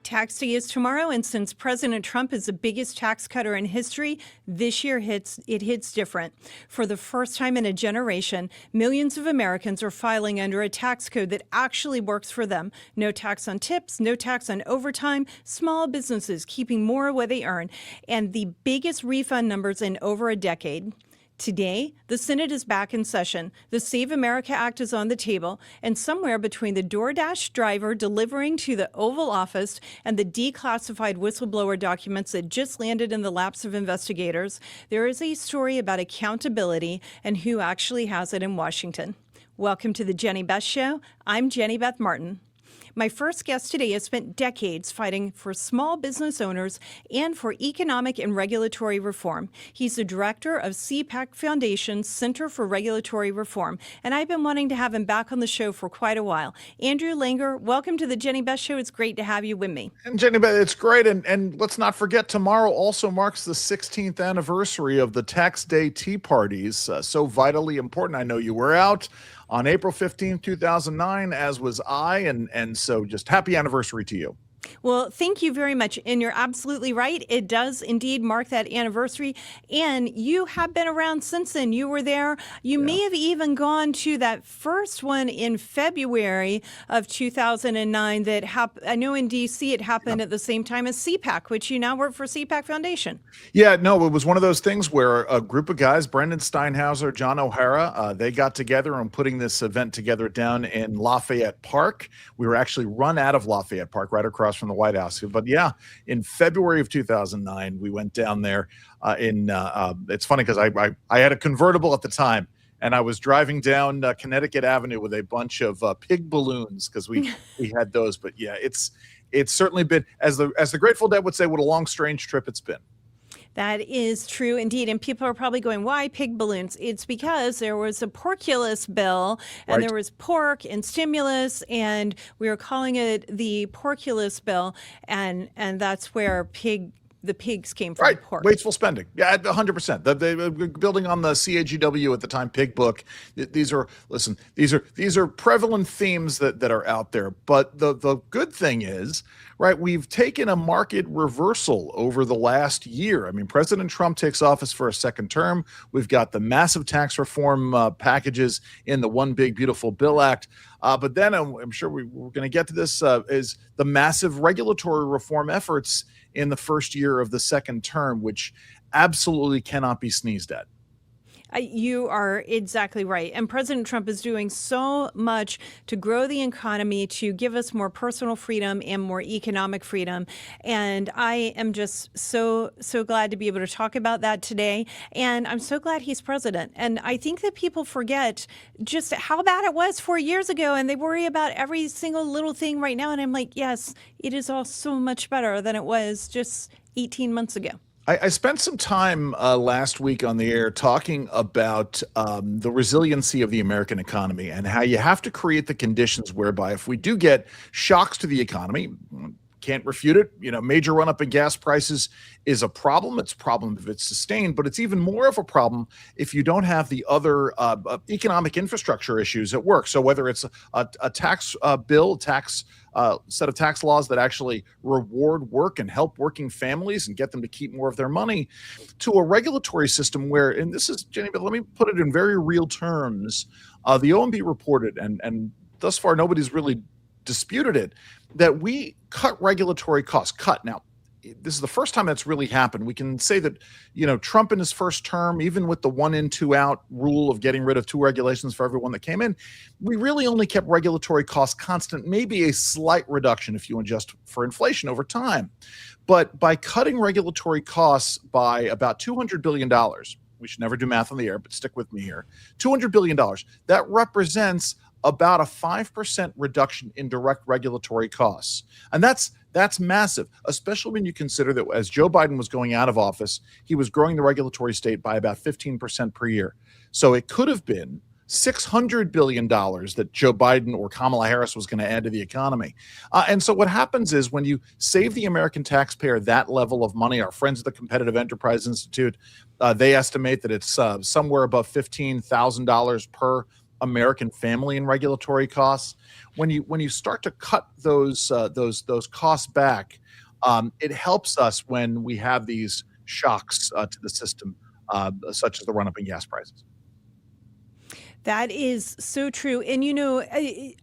Tax day is tomorrow, and since President Trump is the biggest tax cutter in history, this year hits different. For the first time in a generation, millions of Americans are filing under a tax code that actually works for them. No tax on tips, no tax on overtime, small businesses keeping more of what they earn, and the biggest refund numbers in over a decade. Today, the Senate is back in session. The Save America Act is on the table, and somewhere between the DoorDash driver delivering to the Oval Office and the declassified whistleblower documents that just landed in the laps of investigators, there is a story about accountability and who actually has it in Washington. Welcome to the Jenny Beth Show. I'm Jenny Beth Martin. My first guest today has spent decades fighting for small business owners and for economic and regulatory reform. He's the director of CPAC Foundation Center for Regulatory Reform, and I've been wanting to have him back on the show for quite a while. Andrew Langer, welcome to the Jenny Beth Show. It's great to have you with me. And Jenny Beth, it's great. And let's not forget, tomorrow also marks the 16th anniversary of the Tax Day Tea Parties, so vitally important. I know you were out on April 15th, 2009, as was I, and so just happy anniversary to you. Well, thank you very much. And you're absolutely right. It does indeed mark that anniversary. And you have been around since then. You were there. You may have even gone to that first one in February of 2009 that happened. I know in D.C. it happened at the same time as CPAC, which you now work for CPAC Foundation. Yeah, no, it was one of those things where a group of guys, Brendan Steinhauser, John O'Hara, they got together and putting this event together down in Lafayette Park. We were actually run out of Lafayette Park, right across from the White House. But yeah, in February of 2009, we went down there it's funny because I had a convertible at the time, and I was driving down Connecticut Avenue with a bunch of pig balloons because we had those. But yeah, it's certainly been, as the Grateful Dead would say, what a long, strange trip it's been. That is true indeed. And people are probably going, why pig balloons? It's because there was a porkulus bill, and there was pork and stimulus, and we were calling it the porkulus bill. And that's where the pigs came from. Pork. Wasteful spending. Yeah, 100%. The building on the CAGW at the time pig book. These are prevalent themes that are out there. But the good thing is, right, we've taken a market reversal over the last year. I mean, President Trump takes office for a second term. We've got the massive tax reform packages in the One Big Beautiful Bill Act. But then I'm sure we're going to get to this, is the massive regulatory reform efforts in the first year of the second term, which absolutely cannot be sneezed at. You are exactly right. And President Trump is doing so much to grow the economy, to give us more personal freedom and more economic freedom. And I am just so glad to be able to talk about that today. And I'm so glad he's president. And I think that people forget just how bad it was 4 years ago, and they worry about every single little thing right now. And I'm like, yes, it is all so much better than it was just 18 months ago. I spent some time last week on the air talking about the resiliency of the American economy and how you have to create the conditions whereby if we do get shocks to the economy, can't refute it. Major run up in gas prices is a problem. It's a problem if it's sustained, but it's even more of a problem if you don't have the other economic infrastructure issues at work. So whether it's a tax bill, set of tax laws that actually reward work and help working families and get them to keep more of their money, to a regulatory system where, and this is, Jenny, but let me put it in very real terms, the OMB reported, and thus far nobody's really disputed it, that we cut regulatory costs. Now, this is the first time that's really happened. We can say that, Trump in his first term, even with the 1 in, 2 out rule of getting rid of 2 regulations for everyone that came in, we really only kept regulatory costs constant, maybe a slight reduction if you adjust for inflation over time. But by cutting regulatory costs by about $200 billion, we should never do math on the air, but stick with me here, $200 billion, that represents about a 5% reduction in direct regulatory costs. And that's massive, especially when you consider that as Joe Biden was going out of office, he was growing the regulatory state by about 15% per year. So it could have been $600 billion that Joe Biden or Kamala Harris was going to add to the economy. And so what happens is when you save the American taxpayer that level of money, our friends at the Competitive Enterprise Institute, they estimate that it's somewhere above $15,000 per American family in regulatory costs. When you start to cut those costs back, it helps us when we have these shocks to the system, such as the run up in gas prices. That is so true. And,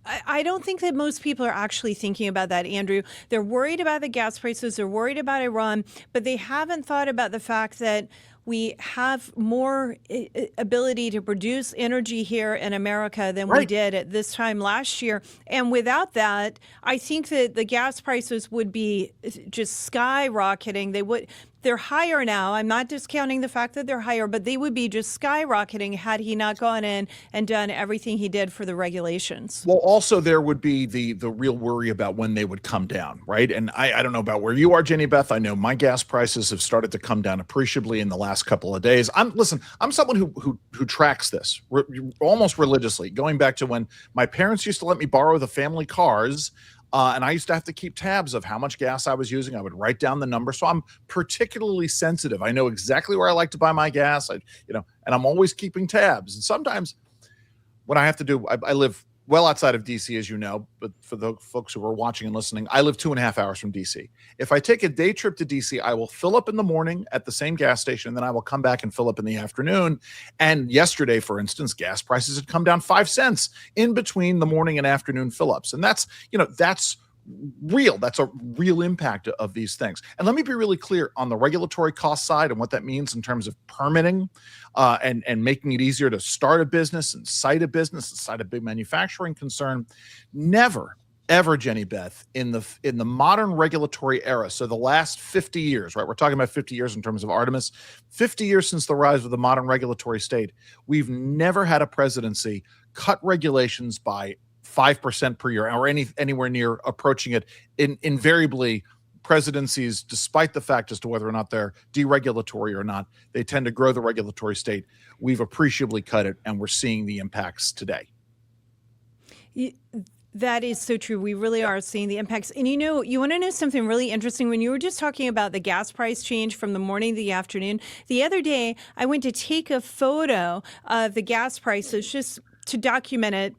I don't think that most people are actually thinking about that, Andrew. They're worried about the gas prices, they're worried about Iran, but they haven't thought about the fact that we have more ability to produce energy here in America than we did at this time last year. And without that, I think that the gas prices would be just skyrocketing. They're higher now. I'm not discounting the fact that they're higher, but they would be just skyrocketing had he not gone in and done everything he did for the regulations. Well, also there would be the real worry about when they would come down, right? And I don't know about where you are, Jenny Beth. I know my gas prices have started to come down appreciably in the last couple of days. I'm someone who tracks this almost religiously, going back to when my parents used to let me borrow the family cars. And I used to have to keep tabs of how much gas I was using. I would write down the number. So I'm particularly sensitive. I know exactly where I like to buy my gas, and I'm always keeping tabs. And sometimes when I have to I live well outside of DC, as you know, but for the folks who are watching and listening, I live 2.5 hours from DC. If I take a day trip to DC, I will fill up in the morning at the same gas station, and then I will come back and fill up in the afternoon. And yesterday, for instance, gas prices had come down 5 cents in between the morning and afternoon fill-ups. And that's real. That's a real impact of these things. And let me be really clear on the regulatory cost side and what that means in terms of permitting and making it easier to start a business and cite a business and cite a big manufacturing concern. Never, ever, Jenny Beth, in the modern regulatory era, so the last 50 years, right? We're talking about 50 years in terms of Artemis, 50 years since the rise of the modern regulatory state, we've never had a presidency cut regulations by 5% per year or anywhere near approaching it. Invariably, presidencies, despite the fact as to whether or not they're deregulatory or not, they tend to grow the regulatory state. We've appreciably cut it, and we're seeing the impacts today. That is so true. We really are seeing the impacts. And you want to know something really interesting? When you were just talking about the gas price change from the morning to the afternoon, the other day I went to take a photo of the gas prices just to document it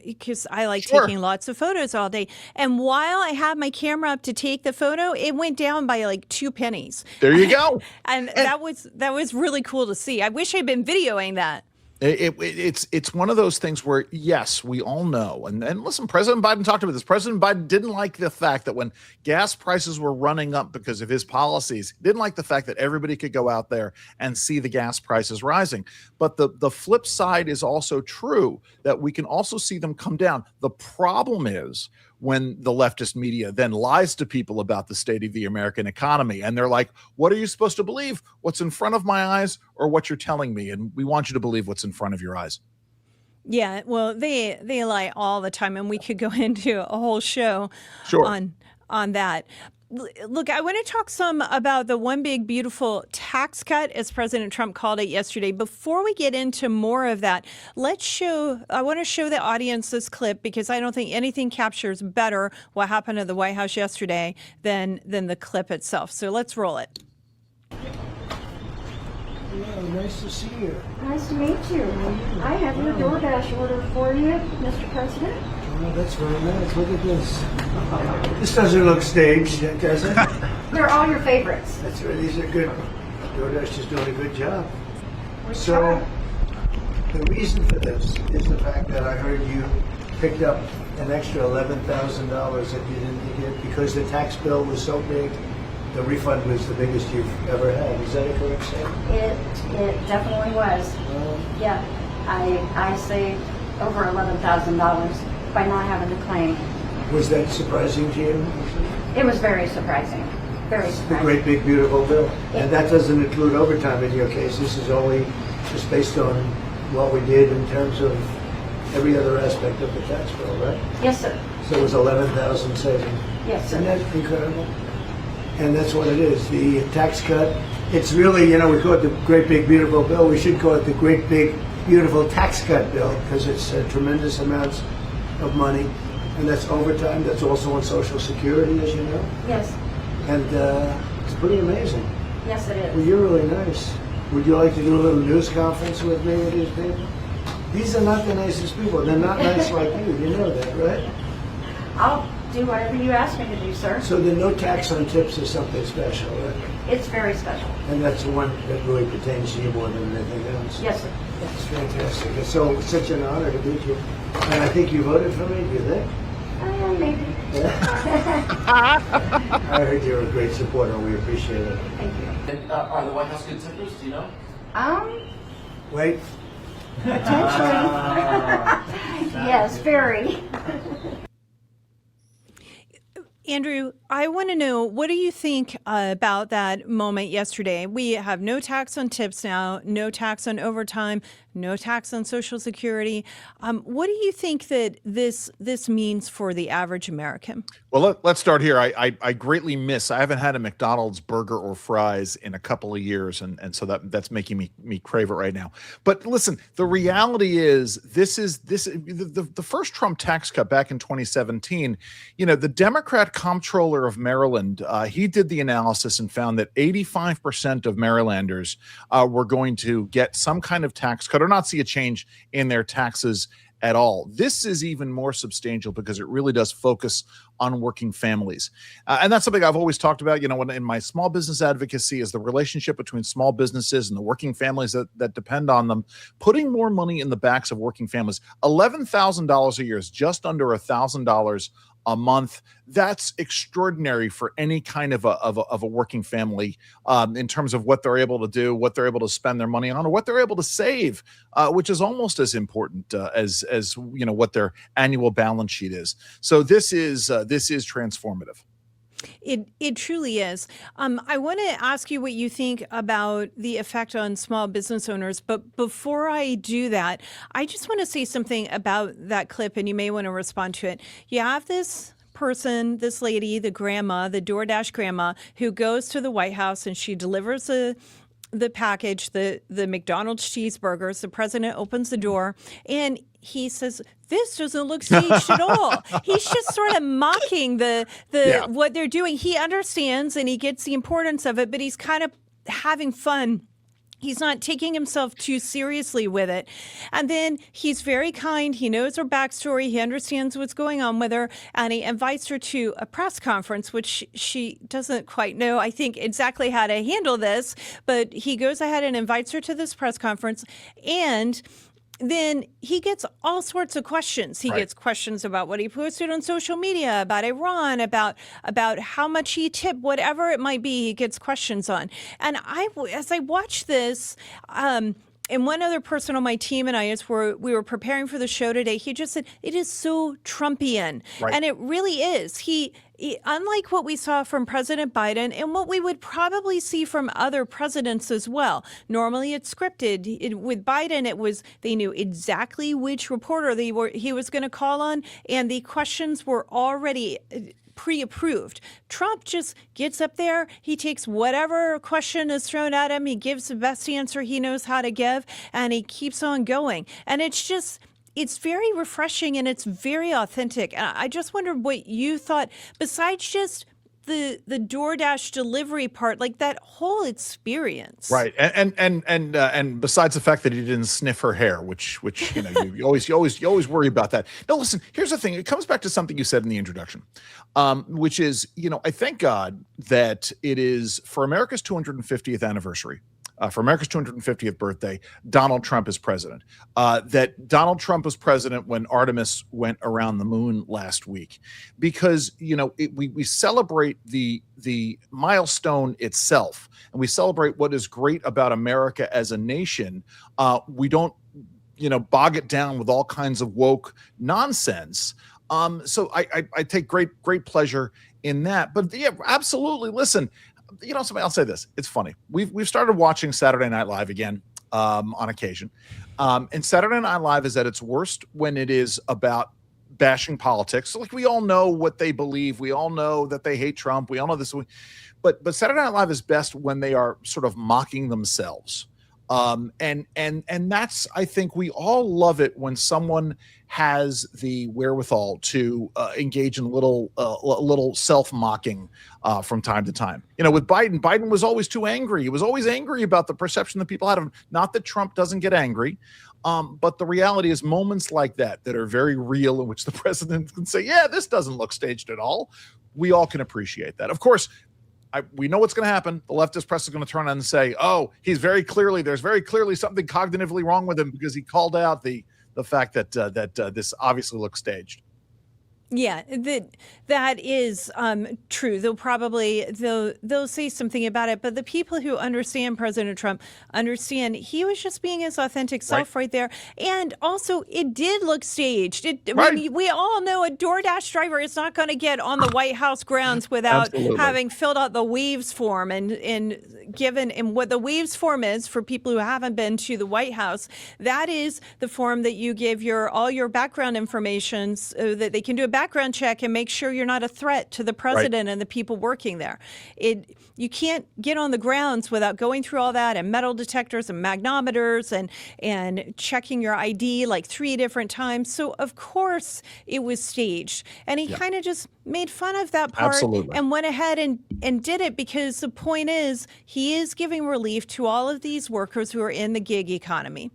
because I like taking lots of photos all day. And while I had my camera up to take the photo, it went down by like 2 pennies. There you go. and that was really cool to see. I wish I'd been videoing that. It's one of those things where, yes, we all know. And listen, President Biden talked about this. President Biden didn't like the fact that when gas prices were running up because of his policies, didn't like the fact that everybody could go out there and see the gas prices rising. But the flip side is also true, that we can also see them come down. The problem is when the leftist media then lies to people about the state of the American economy. And they're like, what are you supposed to believe? What's in front of my eyes or what you're telling me? And we want you to believe what's in front of your eyes. Yeah, well, they lie all the time, and we could go into a whole show on that. Look, I want to talk some about the one big beautiful tax cut, as President Trump called it yesterday. Before we get into more of that, I want to show the audience this clip because I don't think anything captures better what happened at the White House yesterday than the clip itself. So let's roll it. Yeah, nice to see you. Nice to meet you. I have your DoorDash order for you, Mr. President. Oh, that's very nice. Look at this. This doesn't look staged, does it? They're all your favorites. That's right. These are good. DoorDash is doing a good job. So, the reason for this is the fact that I heard you picked up an extra $11,000 that you didn't get because the tax bill was so big. The refund was the biggest you've ever had. Is that a correct statement? It definitely was. Yeah, I saved over $11,000 by not having to claim. Was that surprising to you? It was very surprising. Very surprising. The great big beautiful bill. And that doesn't include overtime in your case. This is only just based on what we did in terms of every other aspect of the tax bill, right? Yes, sir. So it was $11,000 saving. Yes, sir. Isn't that incredible? And that's what it is. The tax cut, it's really, we call it the great big beautiful bill. We should call it the great big beautiful tax cut bill because it's tremendous amounts of money. And that's overtime. That's also on Social Security, as you know. Yes. And it's pretty amazing. Yes, it is. Well, you're really nice. Would you like to do a little news conference with me with these people? These are not the nicest people. They're not nice like you. You know that, right? I'll do whatever you ask me to do, sir. So the no tax on tips is something special, right? It's very special. And that's the one that really pertains to you more than anything else. Yes, sir. It's fantastic. It's such an honor to meet you. And I think you voted for me, do you think? Maybe. I heard you're a great supporter, and we appreciate it. Thank you. And are the White House good tippers? Do you know? Wait. Potentially. Yes, very. Andrew, I want to know, what do you think about that moment yesterday? We have no tax on tips now, no tax on overtime, no tax on Social Security. What do you think that this means for the average American? Well, let's start here. I greatly miss. I haven't had a McDonald's burger or fries in a couple of years, and so that's making me crave it right now. But listen, the reality is the first Trump tax cut back in 2017. You know, the Democrat comptroller of Maryland, he did the analysis and found that 85% of Marylanders were going to get some kind of tax cut or not see a change in their taxes at all. This is even more substantial because it really does focus on working families. And that's something I've always talked about, you know, in my small business advocacy, is the relationship between small businesses and the working families that depend on them. Putting more money in the backs of working families, $11,000 a year is just under $1,000 a month. That's extraordinary for any kind of a working family in terms of what they're able to do, what they're able to spend their money on, or what they're able to save, which is almost as important as you know what their annual balance sheet is. So this is transformative. It truly is. I want to ask you what you think about the effect on small business owners. But before I do that, I just want to say something about that clip, and you may want to respond to it. You have this person, this lady, the grandma, the DoorDash grandma, who goes to the White House and she delivers the package, the McDonald's cheeseburgers. The president opens the door and he says, "This doesn't look staged at all." He's just sort of mocking what they're doing. He understands and he gets the importance of it, but he's kind of having fun. He's not taking himself too seriously with it. And then he's very kind. He knows her backstory. He understands what's going on with her. And he invites her to a press conference, which she doesn't quite know, I think, exactly how to handle this. But he goes ahead and invites her to this press conference. And then he gets all sorts of questions. He gets questions about what he posted on social media, about Iran, about how much he tipped, whatever it might be, he gets questions on. And as I watched this, and one other person on my team and I, as we were preparing for the show today, he just said, it is so Trumpian. Right. And it really is. He, unlike what we saw from President Biden and what we would probably see from other presidents as well. Normally it's scripted. With Biden, they knew exactly which reporter he was going to call on, and the questions were already pre-approved. Trump just gets up there. He takes whatever question is thrown at him. He gives the best answer he knows how to give, and he keeps on going. And it's very refreshing and it's very authentic. And I just wondered what you thought, besides just the DoorDash delivery part, like that whole experience. Right. And besides the fact that he didn't sniff her hair, which you know, you always worry about that. No, listen, here's the thing. It comes back to something you said in the introduction, which is, you know, I thank God that it is for America's 250th anniversary. For America's 250th birthday, Donald Trump is president. That Donald Trump was president when Artemis went around the moon last week, because you know we celebrate the milestone itself, and we celebrate what is great about America as a nation. We don't, you know, bog it down with all kinds of woke nonsense. So I take great pleasure in that. But yeah, absolutely. Listen. You know, I'll say this. It's funny. We've started watching Saturday Night Live again on occasion. And Saturday Night Live is at its worst when it is about bashing politics. So, like, we all know what they believe. We all know that they hate Trump. We all know this. But Saturday Night Live is best when they are sort of mocking themselves. And that's, I think we all love it when someone has the wherewithal to engage in a little self-mocking from time to time. You know, with Biden was always too angry. He was always angry about the perception that people had of him. Not that Trump doesn't get angry, But the reality is moments like that are very real, in which the president can say, yeah, this doesn't look staged at all. We all can appreciate that. Of course, we know what's going to happen. The leftist press is going to turn on and say, oh, there's very clearly something cognitively wrong with him because he called out the fact that this obviously looks staged. Yeah, that is true. They'll say something about it, but the people who understand President Trump understand he was just being his authentic self right there. And also, it did look staged. I mean, we all know a DoorDash driver is not going to get on the White House grounds without having filled out the Waves form and what the Waves form is for people who haven't been to the White House. That is the form that you give all your background information so that they can do a background check and make sure you're not a threat to the president and the people working there. You can't get on the grounds without going through all that and metal detectors and magnometers and checking your ID like 3 different times. So of course it was staged, and he kind of just made fun of that part and went ahead and did it because the point is he is giving relief to all of these workers who are in the gig economy.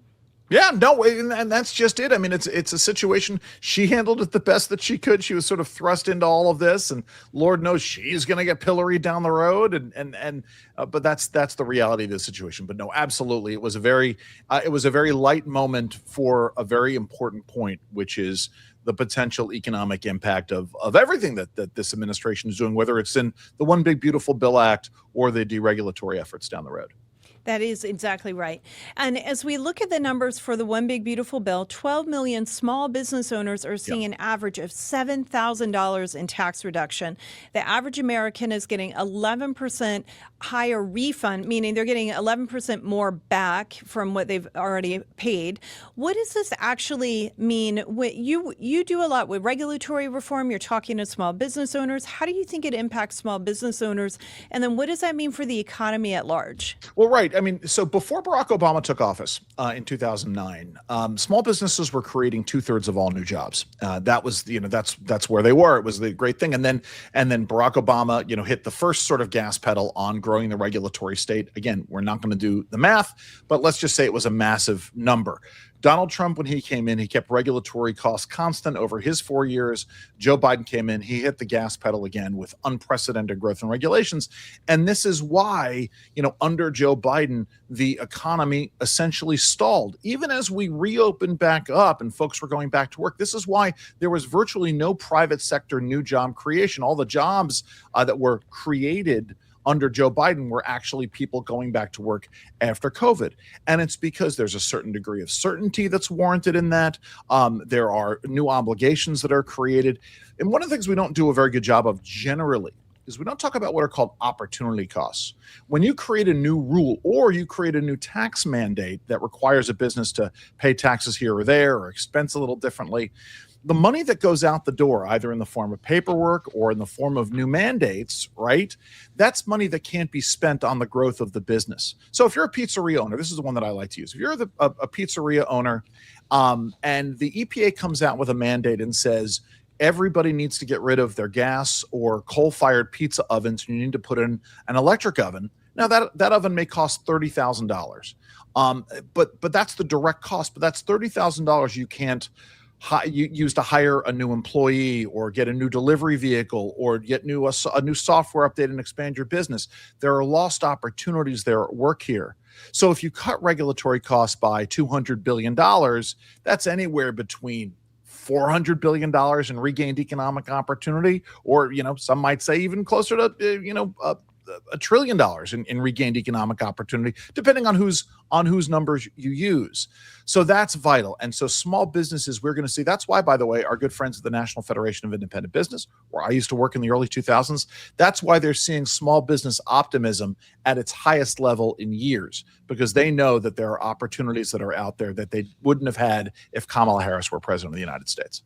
Yeah, no, and that's just it. I mean, it's a situation. She handled it the best that she could. She was sort of thrust into all of this, and Lord knows she's going to get pilloried down the road. But that's the reality of the situation. But no, absolutely, it was a very light moment for a very important point, which is the potential economic impact of everything that this administration is doing, whether it's in the One Big Beautiful Bill Act or the deregulatory efforts down the road. That is exactly right. And as we look at the numbers for the One Big Beautiful Bill, 12 million small business owners are seeing an average of $7,000 in tax reduction. The average American is getting 11% higher refund, meaning they're getting 11% more back from what they've already paid. What does this actually mean? You do a lot with regulatory reform. You're talking to small business owners. How do you think it impacts small business owners? And then what does that mean for the economy at large? Well, right. I mean, so before Barack Obama took office in 2009, small businesses were creating 2/3 of all new jobs. That was, that's where they were. It was the great thing. And then Barack Obama, hit the first sort of gas pedal on growing the regulatory state. Again, we're not going to do the math, but let's just say it was a massive number. Donald Trump, when he came in, he kept regulatory costs constant over his 4 years. Joe Biden came in, he hit the gas pedal again with unprecedented growth in regulations. And this is why, under Joe Biden, the economy essentially stalled. Even as we reopened back up and folks were going back to work, this is why there was virtually no private sector new job creation. All the jobs that were created under Joe Biden were actually people going back to work after COVID. And it's because there's a certain degree of certainty that's warranted in that. There are new obligations that are created. And one of the things we don't do a very good job of generally is we don't talk about what are called opportunity costs. When you create a new rule or you create a new tax mandate that requires a business to pay taxes here or there or expense a little differently, the money that goes out the door, either in the form of paperwork or in the form of new mandates, right? That's money that can't be spent on the growth of the business. So if you're a pizzeria owner, this is the one that I like to use. If you're a pizzeria owner and the EPA comes out with a mandate and says, everybody needs to get rid of their gas or coal-fired pizza ovens, and you need to put in an electric oven. Now that oven may cost $30,000, but that's the direct cost. But that's $30,000 you can't use to hire a new employee or get a new delivery vehicle or get a new software update and expand your business. There are lost opportunities there at work here. So if you cut regulatory costs by $200 billion, that's anywhere between $400 billion in regained economic opportunity, or, some might say even closer to, $1 trillion in regained economic opportunity, depending on whose numbers you use. So that's vital. And so small businesses, we're going to see. That's why, by the way, our good friends at the National Federation of Independent Business, where I used to work in the early 2000s, that's why they're seeing small business optimism at its highest level in years, because they know that there are opportunities that are out there that they wouldn't have had if Kamala Harris were president of the United States.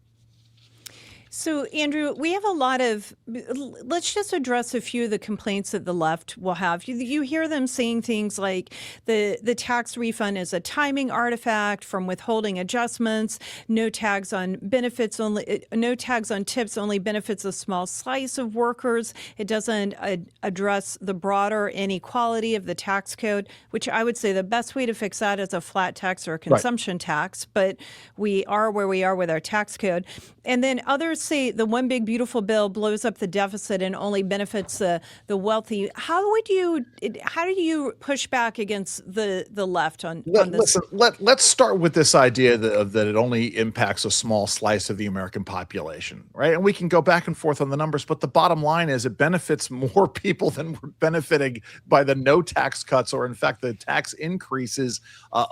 So, Andrew, we have a lot of, let's just address a few of the complaints that the left will have. You hear them saying things like the tax refund is a timing artifact from withholding adjustments, no tags on benefits, no tags on tips only benefits a small slice of workers. It doesn't address the broader inequality of the tax code, which I would say the best way to fix that is a flat tax or a consumption tax. But we are where we are with our tax code. And then others say the one big beautiful bill blows up the deficit and only benefits the wealthy. How do you push back against the left on this? Listen, let's start with this idea that it only impacts a small slice of the American population, right? And we can go back and forth on the numbers, but the bottom line is it benefits more people than we're benefiting by the no tax cuts, or in fact the tax increases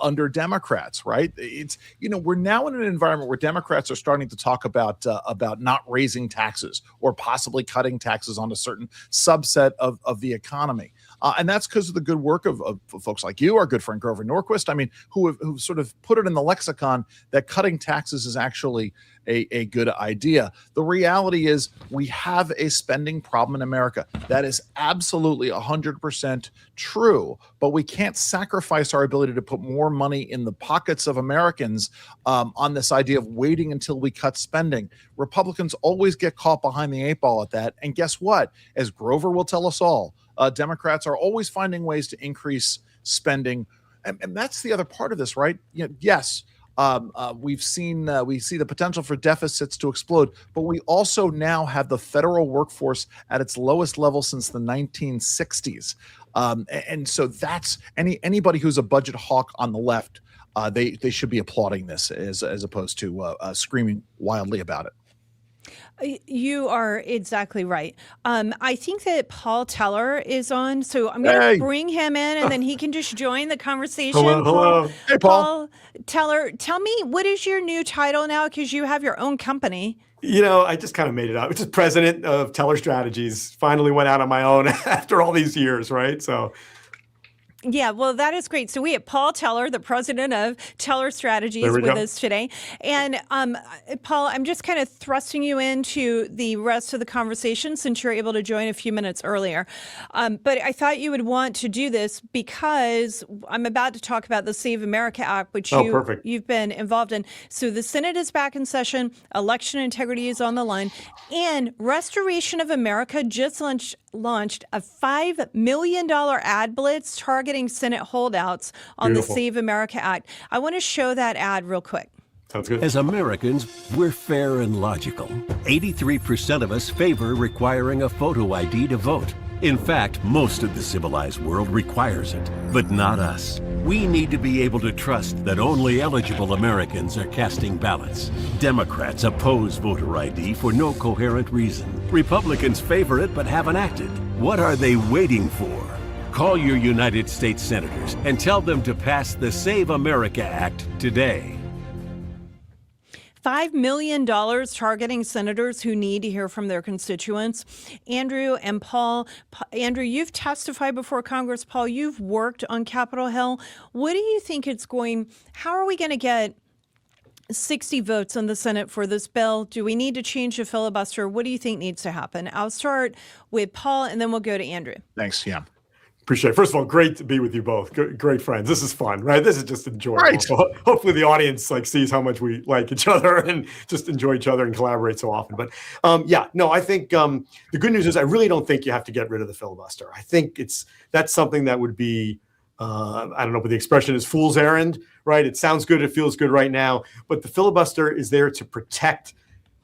under Democrats, right? It's, we're now in an environment where Democrats are starting to talk about not raising taxes or possibly cutting taxes on a certain subset of the economy. And that's because of the good work of folks like you, our good friend Grover Norquist, who sort of put it in the lexicon that cutting taxes is actually a good idea. The reality is we have a spending problem in America. That is absolutely 100% true, but we can't sacrifice our ability to put more money in the pockets of Americans on this idea of waiting until we cut spending. Republicans always get caught behind the eight ball at that. And guess what? As Grover will tell us all, Democrats are always finding ways to increase spending. And that's the other part of this, right? Yes. We see the potential for deficits to explode, but we also now have the federal workforce at its lowest level since the 1960s. And so that's anybody who's a budget hawk on the left, they should be applauding this as opposed to screaming wildly about it. You are exactly right. I think that Paul Teller is on, so I'm going to bring him in, and then he can just join the conversation. Hello. Hey, Paul. Teller, tell me, what is your new title now? Because you have your own company. I just kind of made it up. It's just president of Teller Strategies. Finally went out on my own after all these years, right? So. Yeah, well, that is great. So we have Paul Teller, the president of Teller Strategies, with us today. And Paul, I'm just kind of thrusting you into the rest of the conversation since you're able to join a few minutes earlier. But I thought you would want to do this because I'm about to talk about the Save America Act, which you've been involved in. So the Senate is back in session. Election integrity is on the line. And Restoration of America just launched a $5 million ad blitz targeting Senate holdouts on the Save America Act. I want to show that ad real quick. Sounds good. As Americans, we're fair and logical. 83% of us favor requiring a photo ID to vote. In fact, most of the civilized world requires it, but not us. We need to be able to trust that only eligible Americans are casting ballots. Democrats oppose voter ID for no coherent reason. Republicans favor it but haven't acted. What are they waiting for? Call your United States senators and tell them to pass the Save America Act today. $5 million targeting senators who need to hear from their constituents. Andrew and Paul. Andrew, you've testified before Congress. Paul, you've worked on Capitol Hill. What do you think how are we going to get 60 votes in the Senate for this bill? Do we need to change the filibuster? What do you think needs to happen? I'll start with Paul, and then we'll go to Andrew. Thanks, yeah. Appreciate it. First of all, great to be with you both. Great friends. This is fun, right? This is just enjoyable. Right. So hopefully the audience sees how much we like each other and just enjoy each other and collaborate so often. But I think the good news is I really don't think you have to get rid of the filibuster. I think that's something that would be, I don't know what the expression is, fool's errand, right? It sounds good. It feels good right now. But the filibuster is there to protect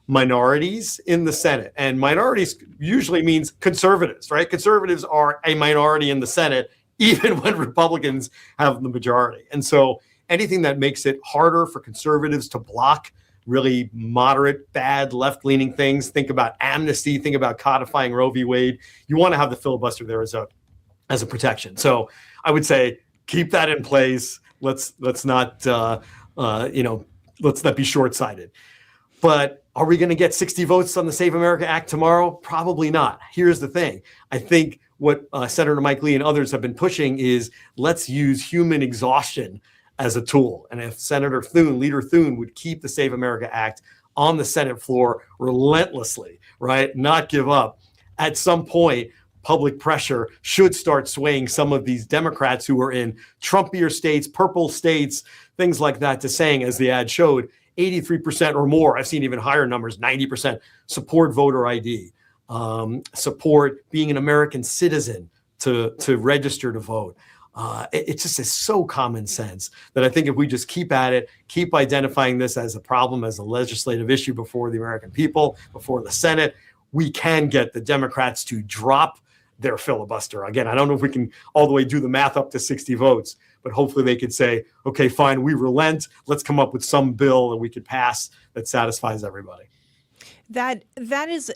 minorities in the Senate, and minorities usually means conservatives, right? Conservatives are a minority in the Senate, even when Republicans have the majority. And so anything that makes it harder for conservatives to block really moderate, bad, left-leaning things, think about amnesty, think about codifying Roe v. Wade. You want to have the filibuster there as a protection. So I would say keep that in place. Let's not be short-sighted. But are we going to get 60 votes on the Save America Act tomorrow? Probably not. Here's the thing. I think what Senator Mike Lee and others have been pushing is let's use human exhaustion as a tool. And if Leader Thune would keep the Save America Act on the Senate floor relentlessly, right? Not give up. At some point, public pressure should start swaying some of these Democrats who are in Trumpier states, purple states, things like that, to saying, as the ad showed, 83% or more, I've seen even higher numbers, 90% support voter ID, support being an American citizen to register to vote. It just is so common sense that I think if we just keep at it, keep identifying this as a problem, as a legislative issue before the American people, before the Senate, we can get the Democrats to drop their filibuster. Again, I don't know if we can all the way do the math up to 60 votes, but hopefully they could say, okay, fine, we relent. Let's come up with some bill that we could pass that satisfies everybody. That is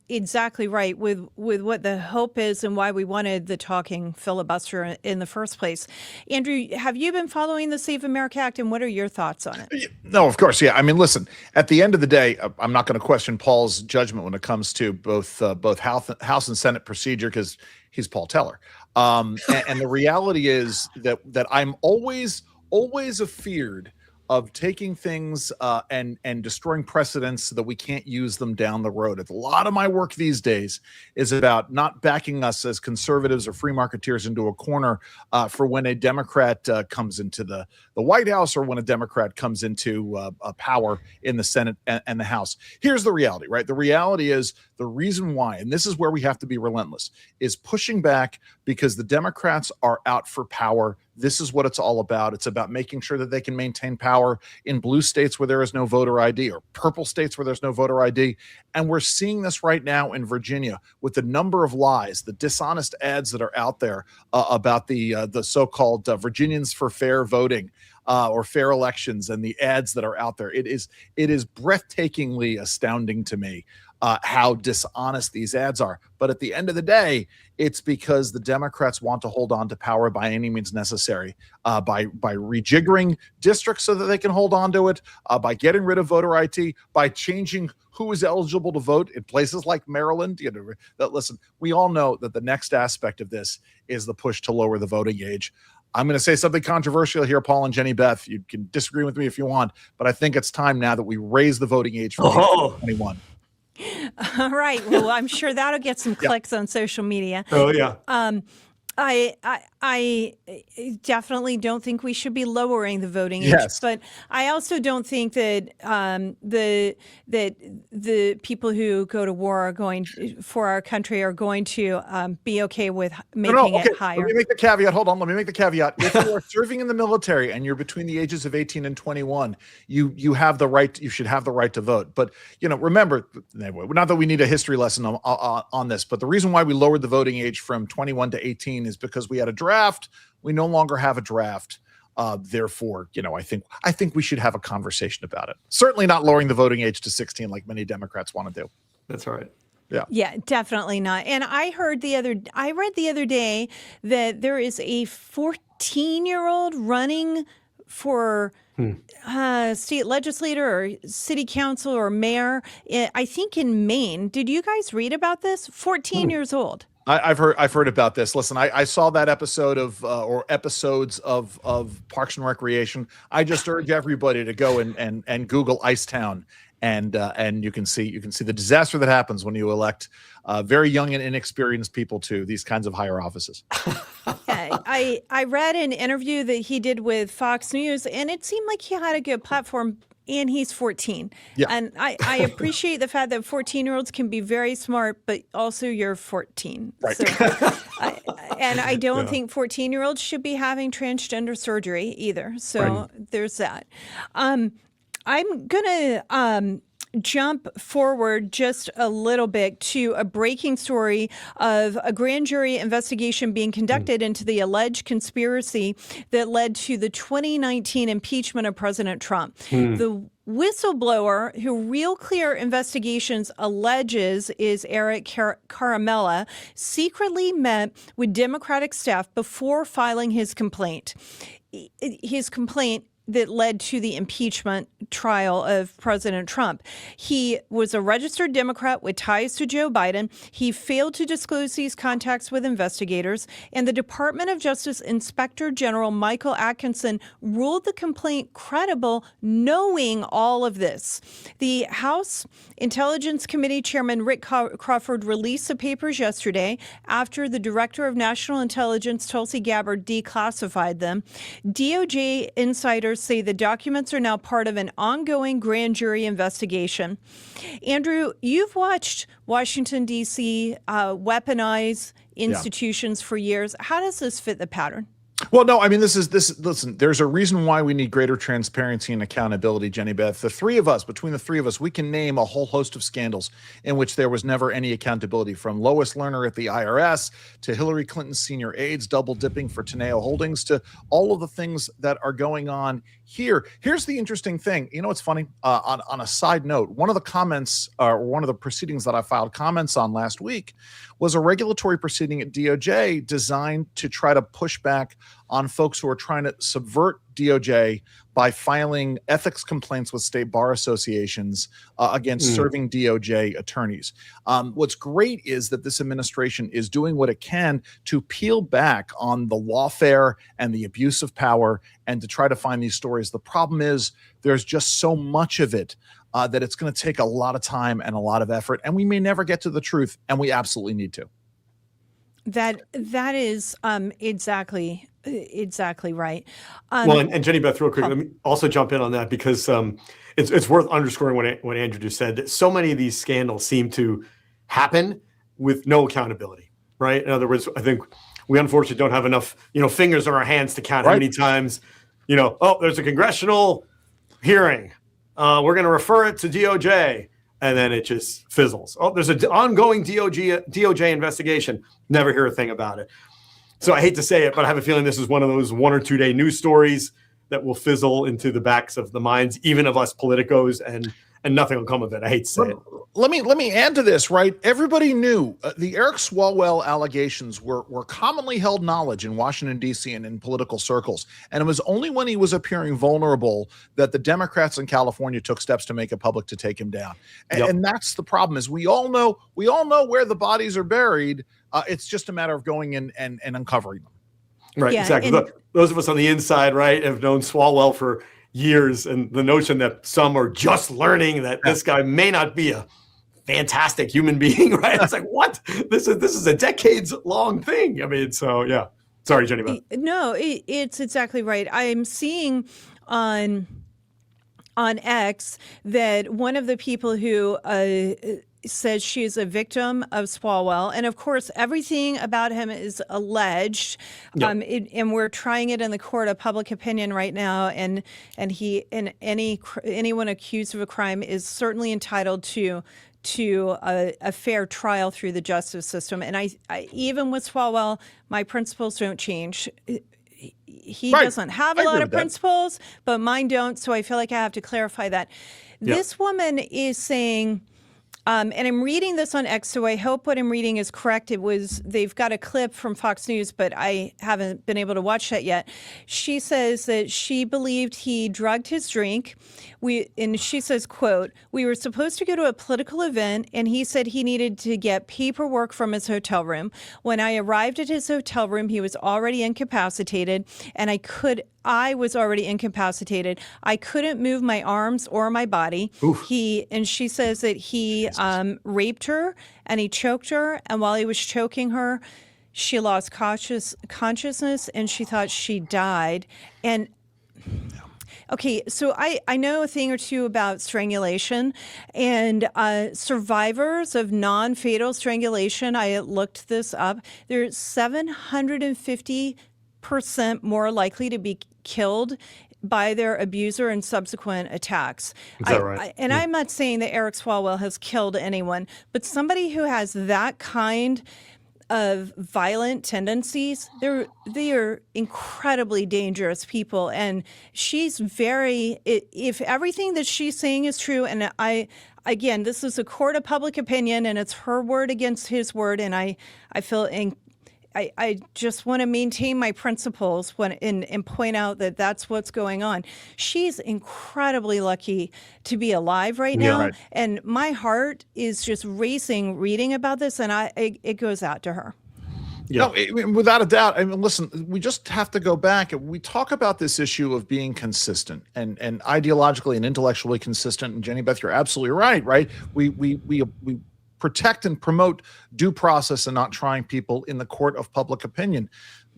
exactly right with what the hope is and why we wanted the talking filibuster in the first place. Andrew, have you been following the Save America Act, and what are your thoughts on it? No, of course, yeah. I mean, listen. At the end of the day, I'm not going to question Paul's judgment when it comes to both House and Senate procedure, because he's Paul Teller. And the reality is that I'm always afeared of taking things and destroying precedents so that we can't use them down the road. A lot of my work these days is about not backing us as conservatives or free marketeers into a corner for when a Democrat comes into the White House, or when a Democrat comes into power in the Senate and the House. Here's the reality, right? The reality is the reason why, and this is where we have to be relentless, is pushing back because the Democrats are out for power. This is what it's all about. It's about making sure that they can maintain power in blue states where there is no voter ID, or purple states where there's no voter ID. And we're seeing this right now in Virginia with the number of lies, the dishonest ads that are out there about the so-called Virginians for fair voting or fair elections, and the ads that are out there. It is breathtakingly astounding to me how dishonest these ads are. But at the end of the day, it's because the Democrats want to hold on to power by any means necessary, by rejiggering districts so that they can hold on to it, by getting rid of voter ID, by changing who is eligible to vote in places like Maryland. You know, that, listen, we all know that the next aspect of this is the push to lower the voting age. I'm going to say something controversial here, Paul and Jenny Beth. You can disagree with me if you want, but I think it's time now that we raise the voting age from 21. All right. Well, I'm sure that'll get some clicks on social media. Oh, yeah. I definitely don't think we should be lowering the voting age, but I also don't think that the people who go to war for our country are going to be okay with making it higher. Let me make the caveat. Hold on. Let me make the caveat. If you are serving in the military and you're between the ages of 18 and 21, you have the right. You should have the right to vote. But remember, not that we need a history lesson on this, but the reason why we lowered the voting age from 21 to 18 is because we had a draft. We no longer have a draft. Therefore, I think we should have a conversation about it. Certainly not lowering the voting age to 16 like many Democrats want to do. That's right. Yeah, definitely not. And I read the other day that there is a 14-year-old running for state legislator or city council or mayor, I think in Maine. Did you guys read about this? 14 years old. I've heard about this. Listen, I saw that episode or episodes of Parks and Recreation. I just urge everybody to go and Google Icetown, and you can see the disaster that happens when you elect very young and inexperienced people to these kinds of higher offices. I read an interview that he did with Fox News, and it seemed like he had a good platform. And he's 14. Yeah. And I appreciate the fact that 14-year-olds can be very smart, but also you're 14. Right. So, I don't think 14-year-olds should be having transgender surgery either. So there's that. I'm going to jump forward just a little bit to a breaking story of a grand jury investigation being conducted into the alleged conspiracy that led to the 2019 impeachment of President Trump. The whistleblower who Real Clear Investigations alleges is Eric Caramella secretly met with Democratic staff before filing his complaint. His complaint that led to the impeachment trial of President Trump. He was a registered Democrat with ties to Joe Biden. He failed to disclose these contacts with investigators, and the Department of Justice Inspector General Michael Atkinson ruled the complaint credible, knowing all of this. The House Intelligence Committee Chairman Rick Crawford released the papers yesterday after the Director of National Intelligence, Tulsi Gabbard, declassified them. DOJ insiders say the documents are now part of an ongoing grand jury investigation. Andrew, you've watched Washington, D.C. Weaponize institutions for years. How does this fit the pattern? Well, no, I mean, listen, there's a reason why we need greater transparency and accountability, Jenny Beth. Between the three of us, we can name a whole host of scandals in which there was never any accountability, from Lois Lerner at the IRS to Hillary Clinton's senior aides double dipping for Teneo Holdings to all of the things that are going on here. Here's the interesting thing. You know, it's funny. On a side note, one of the comments, or one of the proceedings that I filed comments on last week was a regulatory proceeding at DOJ designed to try to push back on folks who are trying to subvert DOJ by filing ethics complaints with state bar associations against serving DOJ attorneys. What's great is that this administration is doing what it can to peel back on the lawfare and the abuse of power and to try to find these stories. The problem is there's just so much of it that it's going to take a lot of time and a lot of effort, and we may never get to the truth, and we absolutely need to. That is exactly right. Well, and Jenny Beth, real quick, let me also jump in on that, because it's worth underscoring what Andrew just said, that so many of these scandals seem to happen with no accountability, right? In other words, I think we unfortunately don't have enough, fingers on our hands to count how many times, there's a congressional hearing. We're going to refer it to DOJ, and then it just fizzles. Oh, there's an ongoing DOJ investigation. Never hear a thing about it. So I hate to say it, but I have a feeling this is one of those 1 or 2 day news stories that will fizzle into the backs of the minds, even of us politicos, and nothing will come of it. I hate to say it. Let me add to this, right? Everybody knew the Eric Swalwell allegations were commonly held knowledge in Washington, D.C. and in political circles. And it was only when he was appearing vulnerable that the Democrats in California took steps to make it public to take him down. And that's the problem, is we all know where the bodies are buried. It's just a matter of going in and uncovering them. Right, exactly. Look, those of us on the inside, right, have known Swalwell for years, and the notion that some are just learning that this guy may not be a fantastic human being, right? It's like, what? This is a decades-long thing. I mean, so yeah. Sorry, Jenny. No, it's exactly right. I'm seeing on X that one of the people who says she's a victim of Swalwell, and of course everything about him is alleged, and we're trying it in the court of public opinion right now, and anyone accused of a crime is certainly entitled to a fair trial through the justice system. And I even with Swalwell, my principles don't change. He doesn't have a lot of principles, but mine don't, so I feel like I have to clarify that. This woman is saying, and I'm reading this on X, so I hope what I'm reading is correct. They've got a clip from Fox News, but I haven't been able to watch that yet. She says that she believed he drugged his drink. And she says, quote, "We were supposed to go to a political event, and he said he needed to get paperwork from his hotel room. When I arrived at his hotel room, he was already incapacitated, and I was already incapacitated. I couldn't move my arms or my body." And she says that he raped her and he choked her. And while he was choking her, she lost consciousness and she thought she died. And okay, so I know a thing or two about strangulation, and survivors of non-fatal strangulation, I looked this up, they're 750% more likely to be killed by their abuser in subsequent attacks. Is that right? I'm not saying that Eric Swalwell has killed anyone, but somebody who has that kind of violent tendencies, they are incredibly dangerous people. And she's if everything that she's saying is true, and again, this is a court of public opinion and it's her word against his word, and I feel I just want to maintain my principles and point out that that's what's going on. She's incredibly lucky to be alive right now. Right. And my heart is just racing reading about this, and it goes out to her. No, without a doubt. I mean, listen, we just have to go back. We talk about this issue of being consistent and ideologically and intellectually consistent. And Jenny Beth, you're absolutely right. Right? We protect and promote due process and not trying people in the court of public opinion.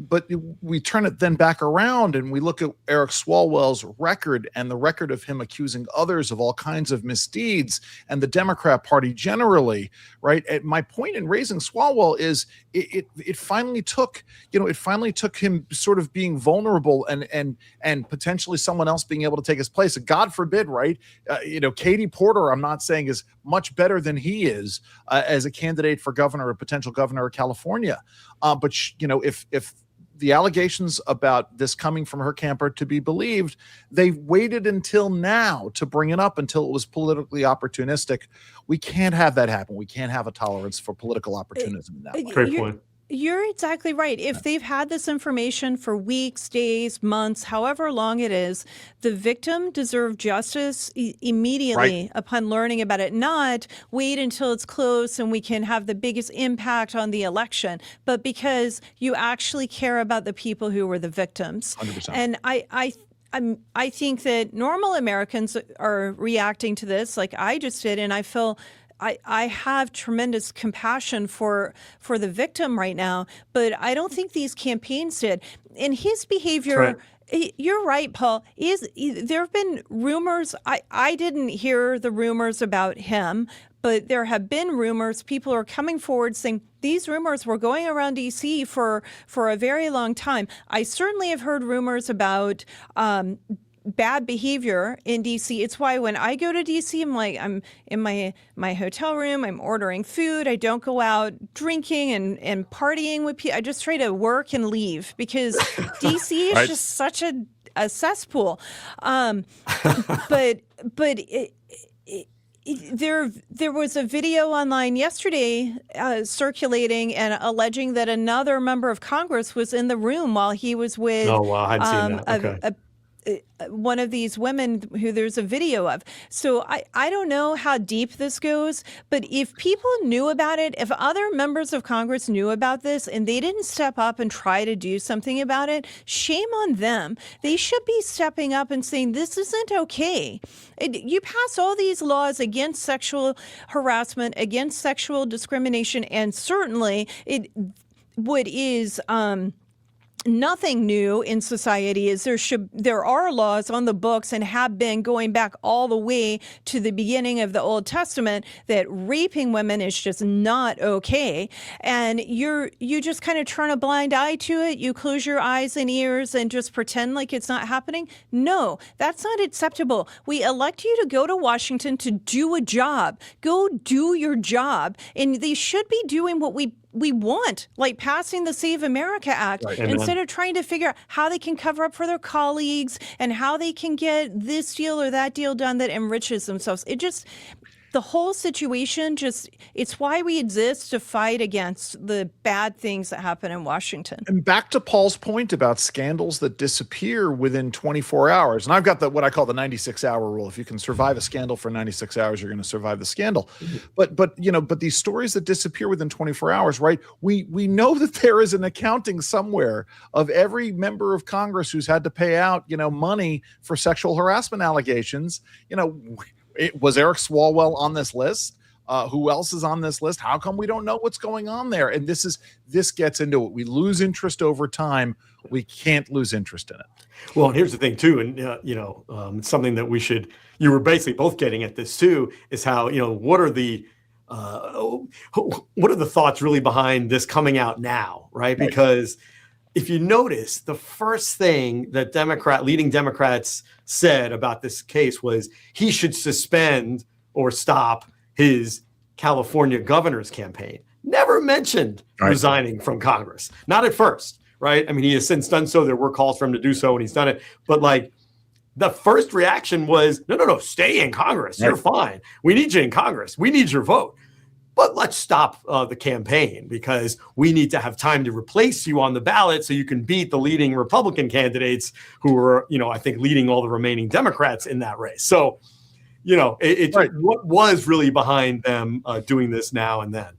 But we turn it then back around and we look at Eric Swalwell's record and the record of him accusing others of all kinds of misdeeds and the Democrat Party generally, right? And my point in raising Swalwell is it finally took, it finally took him sort of being vulnerable and potentially someone else being able to take his place. God forbid, right? Katie Porter, I'm not saying is much better than he is as a candidate for governor or potential governor of California. But if the allegations about this coming from her camp are to be believed, they waited until now to bring it up until it was politically opportunistic. We can't have that happen. We can't have a tolerance for political opportunism in that way. Great point. You're exactly right. If they've had this information for weeks, days, months, however long it is, the victim deserves justice immediately upon learning about it, not wait until it's close and we can have the biggest impact on the election, but because you actually care about the people who were the victims. 100%. And I think that normal Americans are reacting to this like I just did, and I feel I have tremendous compassion for the victim right now, but I don't think these campaigns did. And his behavior, you're right, Paul, there have been rumors. I didn't hear the rumors about him, but there have been rumors. People are coming forward saying these rumors were going around D.C. for a very long time. I certainly have heard rumors about bad behavior in DC. It's why when I go to DC, I'm in my hotel room, I'm ordering food. I don't go out drinking and partying with people. I just try to work and leave because DC is just such a cesspool. But there was a video online yesterday circulating and alleging that another member of Congress was in the room while he was with I hadn't seen that. one of these women who there's a video of. So I don't know how deep this goes, but if people knew about it, if other members of Congress knew about this and they didn't step up and try to do something about it, shame on them. They should be stepping up and saying, this isn't okay. You pass all these laws against sexual harassment, against sexual discrimination, and certainly what is nothing new in society is there are laws on the books and have been going back all the way to the beginning of the Old Testament that raping women is just not okay. And you just kind of turn a blind eye to it. You close your eyes and ears and just pretend like it's not happening. No, that's not acceptable. We elect you to go to Washington to do a job. Go do your job. And they should be doing what we want, like passing the Save America Act, instead of trying to figure out how they can cover up for their colleagues and how they can get this deal or that deal done that enriches themselves. The whole situation it's why we exist, to fight against the bad things that happen in Washington. And back to Paul's point about scandals that disappear within 24 hours. And I've got what I call the 96-hour rule. If you can survive a scandal for 96 hours, you're going to survive the scandal. But these stories that disappear within 24 hours, right? We know that there is an accounting somewhere of every member of Congress who's had to pay out, money for sexual harassment allegations. Was Eric Swalwell on this list? Who else is on this list? How come we don't know what's going on there? And this gets into it. We lose interest over time. We can't lose interest in it. Well, and here's the thing too, and it's something that you were basically both getting at this too, is how, what are the thoughts really behind this coming out now, right? Because if you notice, the first thing that leading Democrats said about this case was he should suspend or stop his California governor's campaign. Never mentioned resigning from Congress. Not at first, right? I mean, he has since done so. There were calls for him to do so, and he's done it. But the first reaction was, no, stay in Congress. You're fine. We need you in Congress. We need your vote. but let's stop the campaign because we need to have time to replace you on the ballot so you can beat the leading Republican candidates who were, I think leading all the remaining Democrats in that race. So, Right. what was really behind them doing this now and then.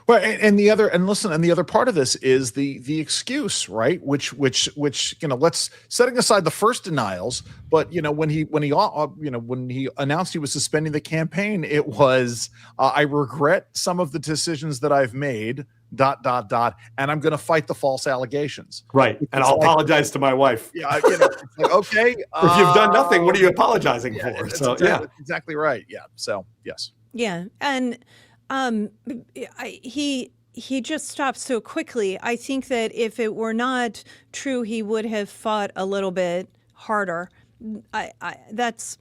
Well, and the other part of this is the excuse, right? Which let's setting aside the first denials, but when he announced he was suspending the campaign, it was I regret some of the decisions that I've made. ... And I'm going to fight the false allegations. Right, and I'll apologize to my wife. Yeah, it's like, okay. If you've done nothing, what are you apologizing for? So exactly right. Yeah. So yes. Yeah, and he just stopped so quickly. I think that if it were not true, he would have fought a little bit harder. That's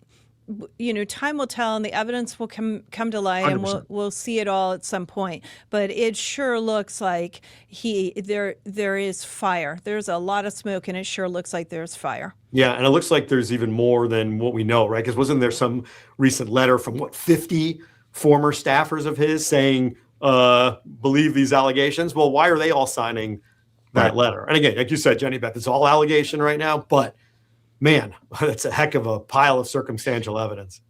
time will tell, and the evidence will come to light, 100%. and we'll see it all at some point. But it sure looks like there is fire. There's a lot of smoke, and it sure looks like there's fire. Yeah, and it looks like there's even more than what we know, right? Because wasn't there some recent letter from 50 former staffers of his saying, believe these allegations? Well, why are they all signing that letter? And again, like you said, Jenny Beth, it's all allegation right now, but man, that's a heck of a pile of circumstantial evidence.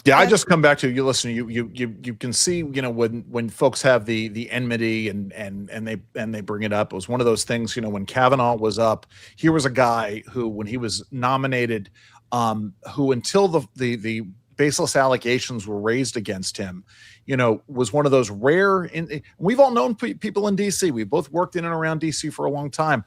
Yeah, I just come back to you. Listen, you can see, when folks have the enmity and they bring it up. It was one of those things, when Kavanaugh was up, here was a guy who, when he was nominated, who until the baseless allegations were raised against him, was one of those rare. We've all known people in DC. We've both worked in and around DC for a long time.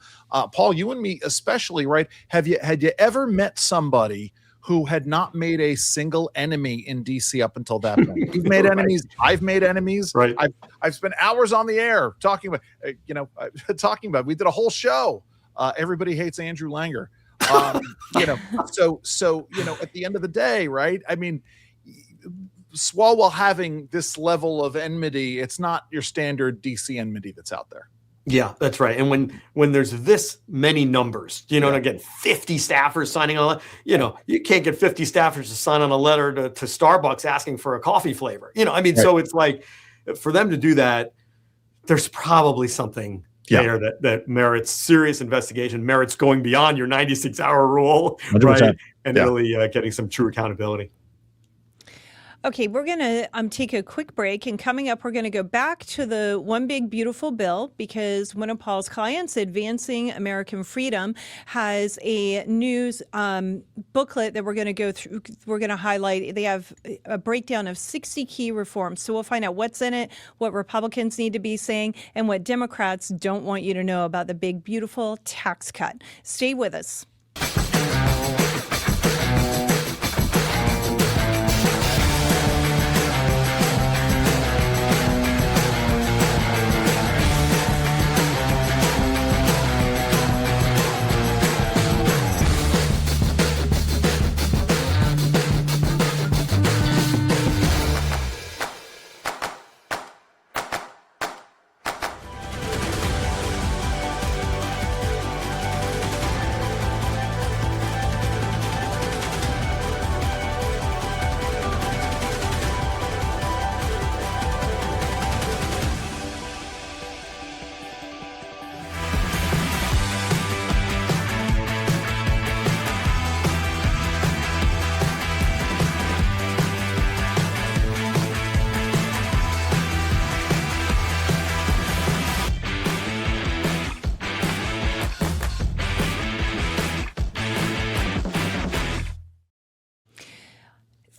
Paul, you and me especially, right? Had you ever met somebody who had not made a single enemy in DC up until that point? You've made enemies. I've made enemies. Right. I've spent hours on the air talking about, we did a whole show. Everybody hates Andrew Langer. So at the end of the day, right? I mean, Swalwell having this level of enmity, it's not your standard DC enmity that's out there. Yeah, that's right. And when there's this many numbers, and again, 50 staffers signing on, you can't get 50 staffers to sign on a letter to Starbucks asking for a coffee flavor. Right. So it's like, for them to do that, there's probably something there that merits serious investigation, merits going beyond your 96-hour rule, 100%. right? And really getting some true accountability. Okay, we're going to take a quick break, and coming up, we're going to go back to the One Big Beautiful Bill, because one of Paul's clients, Advancing American Freedom, has a news booklet that we're going to go through. We're going to highlight. They have a breakdown of 60 key reforms. So we'll find out what's in it, what Republicans need to be saying, and what Democrats don't want you to know about the big, beautiful tax cut. Stay with us.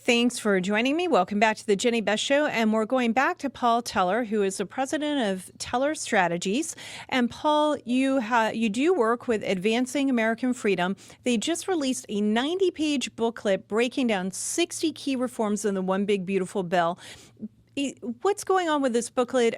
Thanks for joining me. Welcome back to the Jenny Beth Show. And we're going back to Paul Teller, who is the president of Teller Strategies. And Paul, you do work with Advancing American Freedom. They just released a 90-page booklet breaking down 60 key reforms in the One Big Beautiful Bill. What's going on with this booklet?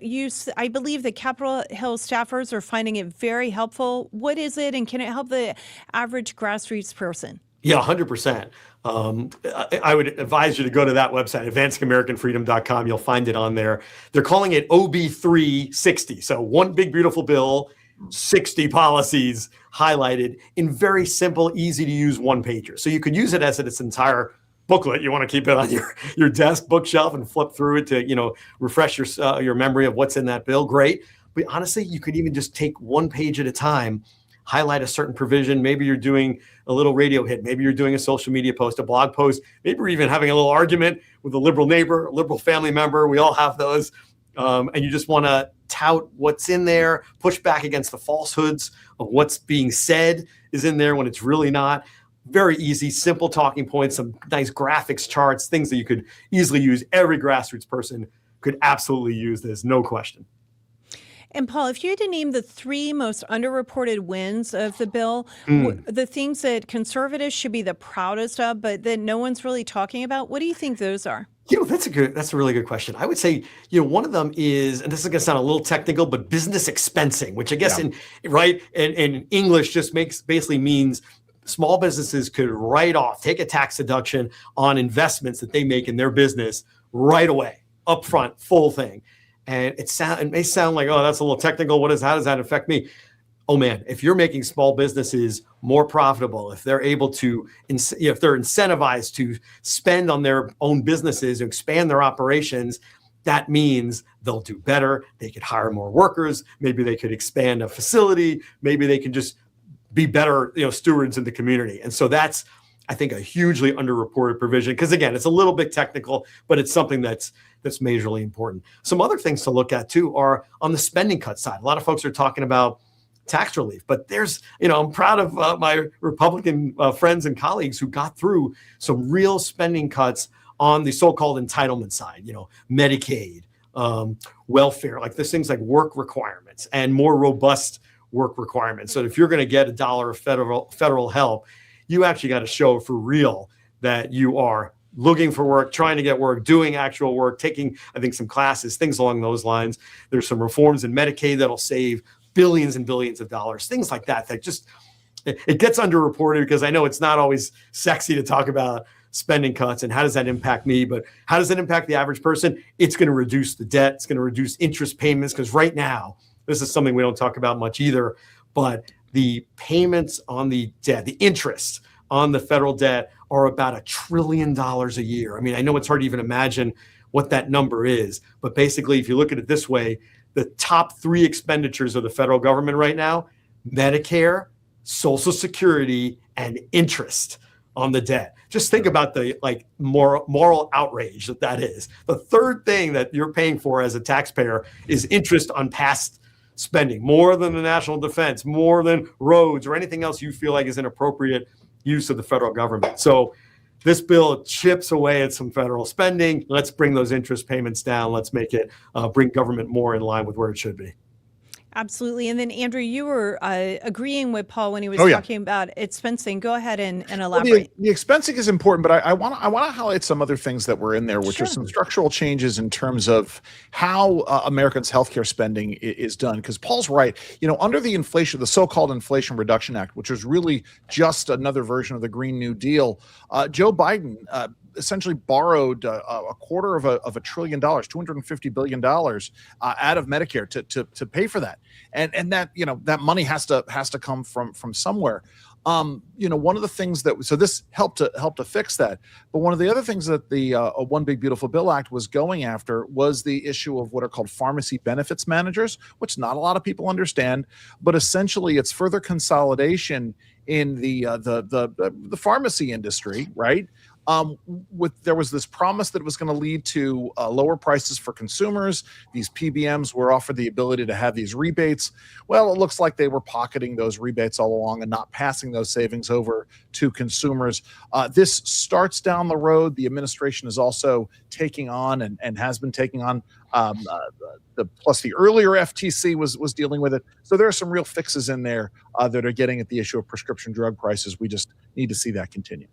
I believe the Capitol Hill staffers are finding it very helpful. What is it, and can it help the average grassroots person? Yeah, 100%. I would advise you to go to that website, advancingamericanfreedom.com. You'll find it on there. They're calling it OB360. So One Big Beautiful Bill, 60 policies highlighted in very simple, easy to use one-pagers. So you could use it as its entire booklet. You want to keep it on your desk bookshelf and flip through it to, refresh your memory of what's in that bill. Great. But honestly, you could even just take one page at a time, highlight a certain provision. Maybe you're doing a little radio hit. Maybe you're doing a social media post, a blog post. Maybe you're even having a little argument with a liberal neighbor, a liberal family member. We all have those. And you just want to tout what's in there, push back against the falsehoods of what's being said is in there when it's really not. Very easy, simple talking points, some nice graphics, charts, things that you could easily use. Every grassroots person could absolutely use this, no question. And Paul, if you had to name the 3 most underreported wins of the bill, the things that conservatives should be the proudest of, but that no one's really talking about, what do you think those are? That's a really good question. I would say, one of them is, and this is going to sound a little technical, but business expensing, which I guess in English just basically means small businesses could write off, take a tax deduction on investments that they make in their business right away, upfront, full thing. And it may sound like, oh, that's a little technical. How does that affect me? Oh man, if you're making small businesses more profitable, if they're able to, if they're incentivized to spend on their own businesses and expand their operations, that means they'll do better. They could hire more workers. Maybe they could expand a facility. Maybe they can just be better, stewards in the community. And so that's, I think, a hugely underreported provision. Because again, it's a little bit technical, but it's something that's majorly important. Some other things to look at too are on the spending cut side. A lot of folks are talking about tax relief, but there's, I'm proud of my Republican friends and colleagues who got through some real spending cuts on the so-called entitlement side, Medicaid, welfare, like there's things like work requirements and more robust work requirements. So if you're going to get $1 of federal help, you actually got to show for real that you are looking for work, trying to get work, doing actual work, taking, I think, some classes, things along those lines. There's some reforms in Medicaid that'll save billions and billions of dollars, things like that. That just, it gets underreported because I know it's not always sexy to talk about spending cuts and how does that impact me, but how does it impact the average person? It's going to reduce the debt. It's going to reduce interest payments because right now, this is something we don't talk about much either, but the payments on the debt, the interest on the federal debt are about $1 trillion a year. I mean, I know it's hard to even imagine what that number is, but basically, if you look at it this way, the top 3 expenditures of the federal government right now, Medicare, Social Security, and interest on the debt. Just think about the moral outrage that is. The third thing that you're paying for as a taxpayer is interest on past spending, more than the national defense, more than roads or anything else you feel like is an appropriate use of the federal government. So this bill chips away at some federal spending. Let's bring those interest payments down. Let's make it bring government more in line with where it should be. Absolutely. And then, Andrew, you were agreeing with Paul when he was talking about expensing. Go ahead and elaborate. The expensing is important, but I want to highlight some other things that were in there, which are some structural changes in terms of how Americans' healthcare spending is done. Because Paul's right. Under the so-called Inflation Reduction Act, which was really just another version of the Green New Deal, Joe Biden essentially borrowed a quarter of $1 trillion, $250 billion out of Medicare to pay for that. And that, that money has to come from somewhere. One of the things so this helped to fix that. But one of the other things that the One Big Beautiful Bill Act was going after was the issue of what are called pharmacy benefits managers, which not a lot of people understand, but essentially it's further consolidation in the pharmacy industry, right? There was this promise that it was going to lead to lower prices for consumers. These PBMs were offered the ability to have these rebates. Well, it looks like they were pocketing those rebates all along and not passing those savings over to consumers. This starts down the road. The administration is also taking on and has been taking on plus the earlier FTC was dealing with it. So there are some real fixes in there that are getting at the issue of prescription drug prices. We just need to see that continue.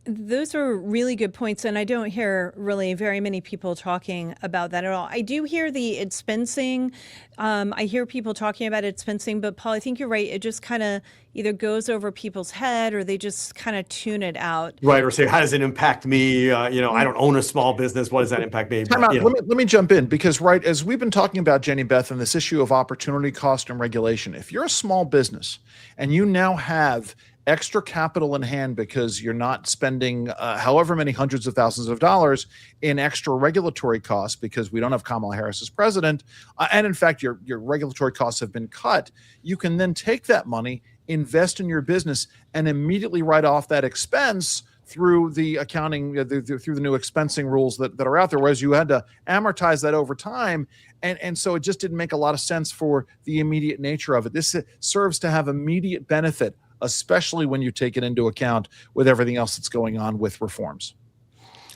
Those are really good points, and I don't hear really very many people talking about that at all. I do hear the expensing. I hear people talking about expensing, but Paul, I think you're right. It just kind of either goes over people's head or they just kind of tune it out. Right, or say, how does it impact me? I don't own a small business. What does that impact me? But, let me jump in because, right, as we've been talking about, Jenny Beth, and this issue of opportunity cost and regulation, if you're a small business and you now have extra capital in hand because you're not spending however many hundreds of thousands of dollars in extra regulatory costs because we don't have Kamala Harris as president, and in fact your regulatory costs have been cut, you can then take that money, invest in your business, and immediately write off that expense through the accounting, through the new expensing rules that are out there, whereas you had to amortize that over time. And so it just didn't make a lot of sense for the immediate nature of it. This serves to have immediate benefit, especially when you take it into account with everything else that's going on with reforms.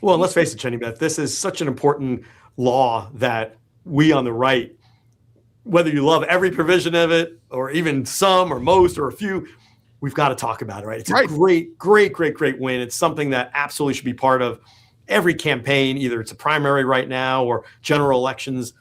Well, let's face it, Jenny Beth, this is such an important law that we on the right, whether you love every provision of it or even some or most or a few, we've got to talk about it, right? It's a great win. It's something that absolutely should be part of every campaign, either it's a primary right now or general elections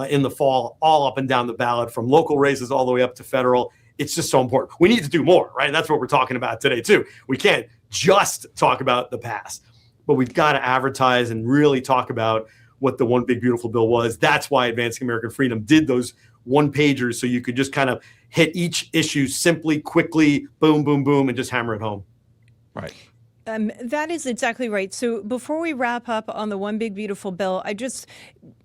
in the fall, all up and down the ballot, from local races all the way up to federal. It's just so important. We need to do more, right? And that's what we're talking about today, too. We can't just talk about the past, but we've got to advertise and really talk about what the One Big Beautiful Bill was. That's why Advancing American Freedom did those one-pagers, so you could just kind of hit each issue simply, quickly, boom, boom, boom, and just hammer it home. Right. That is exactly right. So before we wrap up on the One Big Beautiful Bill,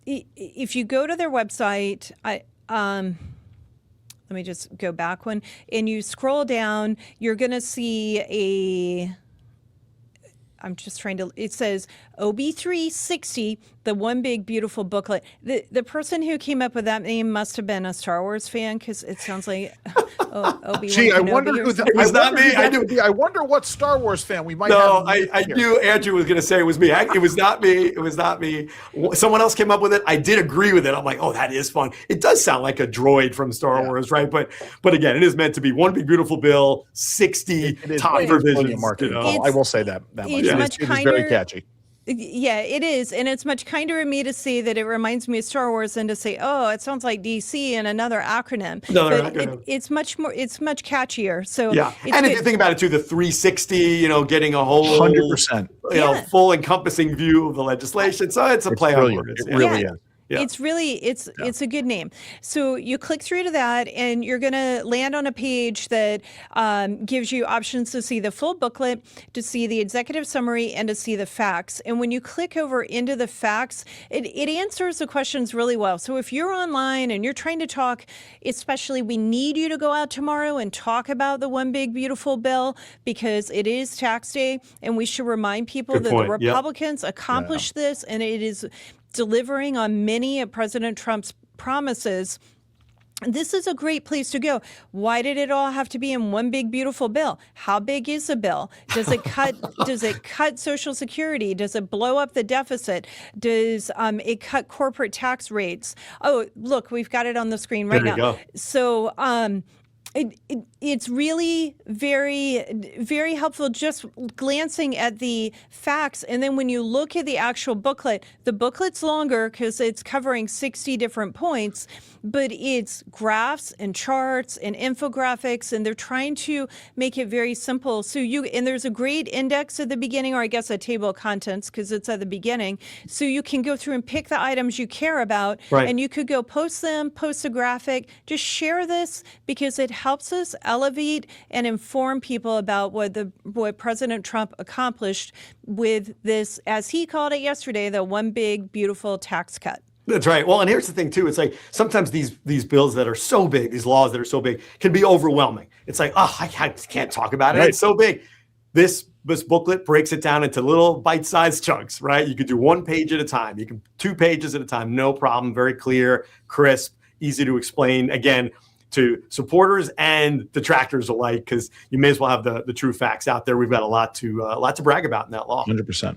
if you go to their website, let me just go back one, and you scroll down, you're going to see it says OB360, the One Big Beautiful Booklet. The person who came up with that name must have been a Star Wars fan, because it sounds like Obi-Wan. Gee, I Kenobi wonder or who something. It was not me. I wonder what Star Wars fan we might No, have. I knew Andrew was going to say it was me. It was not me. It was not me. Someone else came up with it. I did agree with it. I'm like, oh, that is fun. It does sound like a droid from Star Wars, right? But again, it is meant to be One Big Beautiful Bill, 60 top provisions. I will say that much. It's It is very catchy. Yeah, it is. And it's much kinder of me to say that it reminds me of Star Wars than to say, oh, it sounds like DC and another acronym. It's much catchier. So yeah. And if you think about it too, the 360, getting a whole 100%, full encompassing view of the legislation. So it's a play on words. It really is. Yeah. It's a good name. So you click through to that, and you're going to land on a page that gives you options to see the full booklet, to see the executive summary, and to see the facts. And when you click over into the facts, it answers the questions really well. So if you're online and you're trying to talk, especially we need you to go out tomorrow and talk about the One Big Beautiful Bill, because it is tax day, and we should remind people that the Republicans accomplished this, and it is delivering on many of President Trump's promises. This is a great place to go. Why did it all have to be in one big beautiful bill? How big is the bill? Does it cut Social Security? Does it blow up the deficit? Does it cut corporate tax rates? Oh, look, we've got it on the screen right now. Go. So it's really very, very helpful just glancing at the facts. And then when you look at the actual booklet, the booklet's longer because it's covering 60 different points, but it's graphs and charts and infographics, and they're trying to make it very simple. And there's a great index at the beginning, or I guess a table of contents because it's at the beginning. So you can go through and pick the items you care about, and you could go post them, post a graphic, just share this, because it helps us elevate and inform people about what President Trump accomplished with this, as he called it yesterday, the one big beautiful tax cut. That's right. Well, and here's the thing too. It's like sometimes these bills that are so big, these laws that are so big, can be overwhelming. It's like, oh, I can't talk about it. Right. It's so big. This booklet breaks it down into little bite-sized chunks, right? You could do 1 page at a time. You can 2 pages at a time, no problem. Very clear, crisp, easy to explain. Again, to supporters and detractors alike, because you may as well have the true facts out there. We've got a lot to brag about in that law. 100%.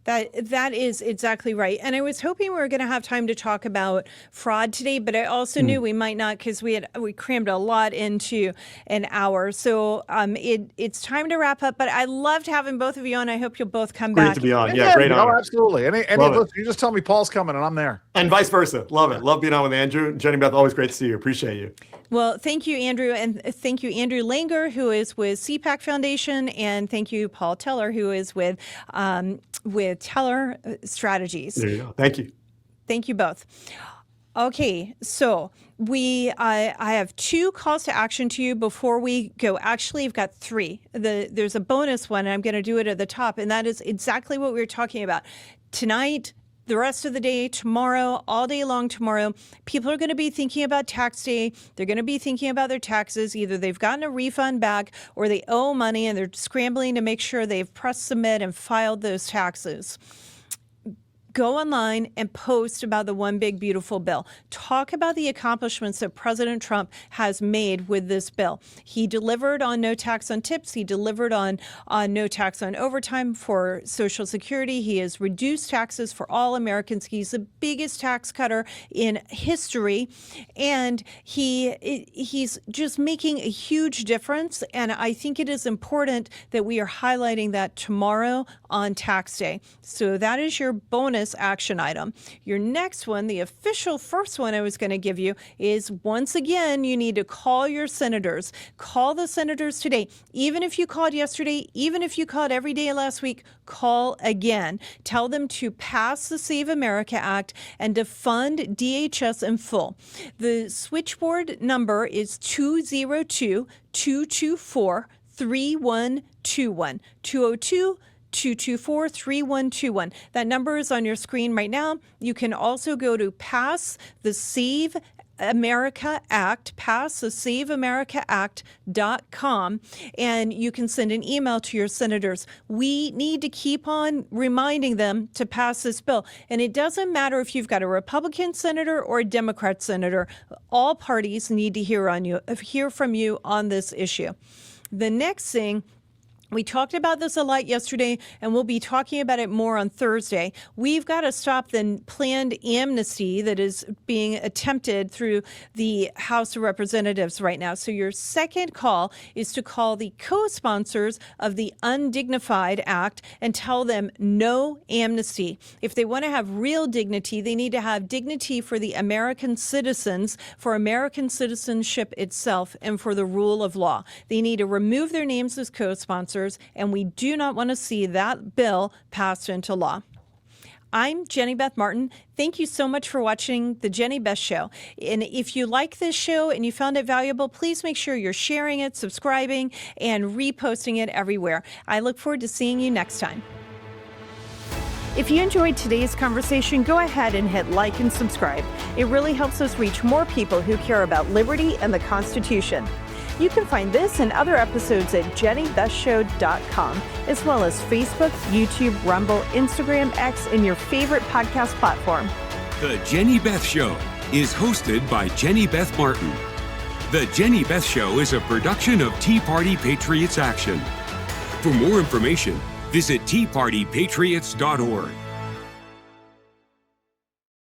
That is exactly right. And I was hoping we were going to have time to talk about fraud today, but I also knew we might not, because we crammed a lot into an hour. So it's time to wrap up. But I loved having both of you on. I hope you'll both come back. Great to be on. Yeah, great honor. Absolutely. Listen, you just tell me Paul's coming and I'm there. And vice versa. Love it. Love being on with Andrew. Jenny Beth, always great to see you. Appreciate you. Well, thank you, Andrew. And thank you, Andrew Langer, who is with CPAC Foundation. And thank you, Paul Teller, who is with Teller Strategies. There you go. Thank you. Thank you both. Okay, so I have 2 calls to action to you before we go. Actually, I've got 3. There's a bonus one, and I'm going to do it at the top, and that is exactly what we were talking about. Tonight, the rest of the day, tomorrow, all day long tomorrow, people are going to be thinking about tax day. They're going to be thinking about their taxes. Either they've gotten a refund back or they owe money and they're scrambling to make sure they've pressed submit and filed those taxes. Go online and post about the One Big Beautiful Bill. Talk about the accomplishments that President Trump has made with this bill. He delivered on no tax on tips. He delivered on no tax on overtime for Social Security. He has reduced taxes for all Americans. He's the biggest tax cutter in history. And he's just making a huge difference. And I think it is important that we are highlighting that tomorrow on tax day. So that is your bonus action item. Your next one, the official first one I was going to give you, is once again, you need to call your senators. Call the senators today. Even if you called yesterday, even if you called every day last week, call again. Tell them to pass the Save America Act and to fund DHS in full. The switchboard number is 202-224-3121. 202-224-3121. That number is on your screen right now. You can also go to Pass the Save America Act, passthesaveamerica.com, and you can send an email to your senators. We need to keep on reminding them to pass this bill. And it doesn't matter if you've got a Republican senator or a Democrat senator. All parties need to hear from you on this issue. The next thing, we talked about this a lot yesterday, and we'll be talking about it more on Thursday. We've got to stop the planned amnesty that is being attempted through the House of Representatives right now. So your second call is to call the co-sponsors of the Undignified Act and tell them no amnesty. If they want to have real dignity, they need to have dignity for the American citizens, for American citizenship itself, and for the rule of law. They need to remove their names as co-sponsors, and we do not want to see that bill passed into law. I'm Jenny Beth Martin. Thank you so much for watching The Jenny Beth Show. And if you like this show and you found it valuable, please make sure you're sharing it, subscribing, and reposting it everywhere. I look forward to seeing you next time. If you enjoyed today's conversation, go ahead and hit like and subscribe. It really helps us reach more people who care about liberty and the Constitution. You can find this and other episodes at jennybethshow.com, as well as Facebook, YouTube, Rumble, Instagram, X, and your favorite podcast platform. The Jenny Beth Show is hosted by Jenny Beth Martin. The Jenny Beth Show is a production of Tea Party Patriots Action. For more information, visit teapartypatriots.org.